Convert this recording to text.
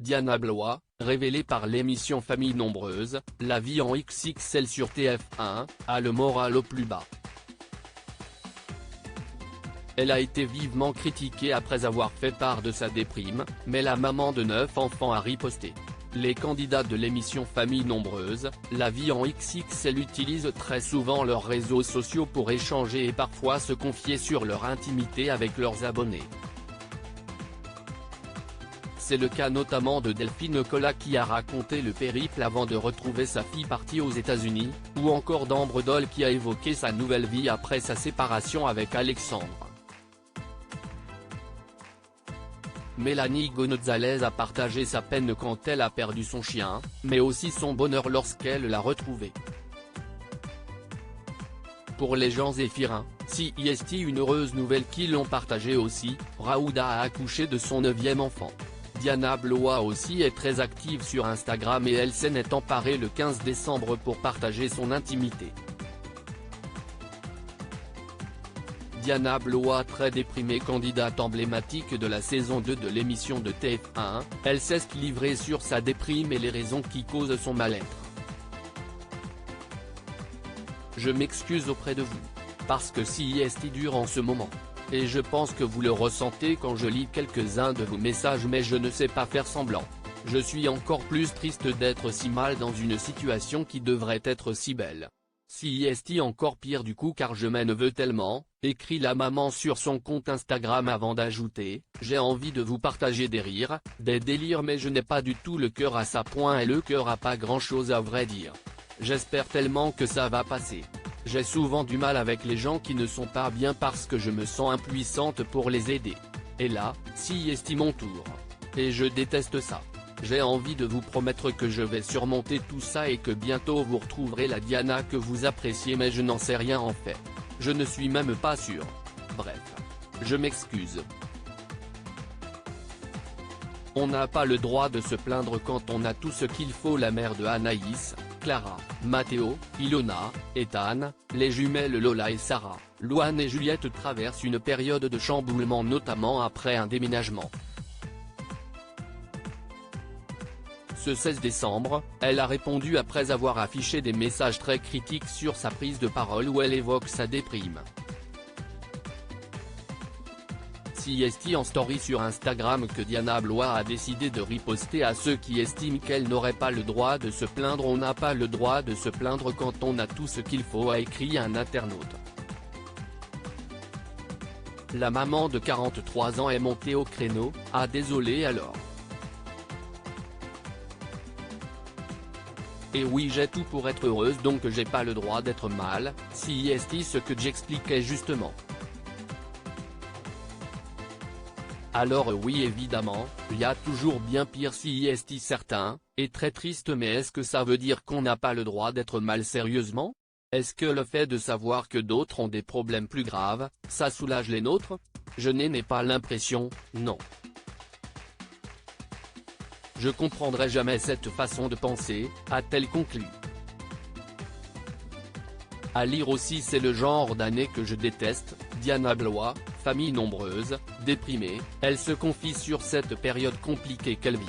Diana Blois, révélée par l'émission Famille Nombreuse, la vie en XXL sur TF1, a le moral au plus bas. Elle a été vivement critiquée après avoir fait part de sa déprime, mais la maman de 9 enfants a riposté. Les candidats de l'émission Famille Nombreuse, la vie en XXL utilisent très souvent leurs réseaux sociaux pour échanger et parfois se confier sur leur intimité avec leurs abonnés. C'est le cas notamment de Delphine Collat qui a raconté le périple avant de retrouver sa fille partie aux États-Unis, ou encore d'Ambre Doll qui a évoqué sa nouvelle vie après sa séparation avec Alexandre. Mélanie Gonzalez a partagé sa peine quand elle a perdu son chien, mais aussi son bonheur lorsqu'elle l'a retrouvé. Pour les gens zéphirins, CIST une heureuse nouvelle qu'ils l'ont partagée aussi, Raouda a accouché de son 9e enfant. Diana Blois aussi est très active sur Instagram et elle s'en est emparée le 15 décembre pour partager son intimité. Diana Blois, très déprimée, candidate emblématique de la saison 2 de l'émission de TF1, elle s'est livrée sur sa déprime et les raisons qui causent son mal-être. Je m'excuse auprès de vous. Parce que CIST dure en ce moment. Et je pense que vous le ressentez quand je lis quelques-uns de vos messages, mais je ne sais pas faire semblant. Je suis encore plus triste d'être si mal dans une situation qui devrait être si belle. CIST encore pire du coup car je m'en veux tellement, écrit la maman sur son compte Instagram avant d'ajouter, j'ai envie de vous partager des rires, des délires mais je n'ai pas du tout le cœur à ça point et le cœur a pas grand chose à vrai dire. J'espère tellement que ça va passer. J'ai souvent du mal avec les gens qui ne sont pas bien parce que je me sens impuissante pour les aider. Et là, CIST mon tour. Et je déteste ça. J'ai envie de vous promettre que je vais surmonter tout ça et que bientôt vous retrouverez la Diana que vous appréciez, mais je n'en sais rien en fait. Je ne suis même pas sûr. Bref. Je m'excuse. On n'a pas le droit de se plaindre quand on a tout ce qu'il faut. La mère de Anaïs, Clara, Mathéo, Ilona, Ethan, les jumelles Lola et Sarah, Louane et Juliette traversent une période de chamboulement notamment après un déménagement. Ce 16 décembre, elle a répondu après avoir affiché des messages très critiques sur sa prise de parole où elle évoque sa déprime. CIST en story sur Instagram que Diana Blois a décidé de riposter à ceux qui estiment qu'elle n'aurait pas le droit de se plaindre. On n'a pas le droit de se plaindre quand on a tout ce qu'il faut, a écrit un internaute. La maman de 43 ans est montée au créneau, a désolé alors. Et oui, j'ai tout pour être heureuse donc j'ai pas le droit d'être mal, CIST ce que j'expliquais justement. Alors oui évidemment, il y a toujours bien pire CIST certain, et très triste, mais est-ce que ça veut dire qu'on n'a pas le droit d'être mal sérieusement? Est-ce que le fait de savoir que d'autres ont des problèmes plus graves, ça soulage les nôtres? Je n'ai pas l'impression, non. Je comprendrai jamais cette façon de penser, a-t-elle conclu. À lire aussi, c'est le genre d'année que je déteste, Diana Blois, Famille Nombreuse, déprimée, elle se confie sur cette période compliquée qu'elle vit.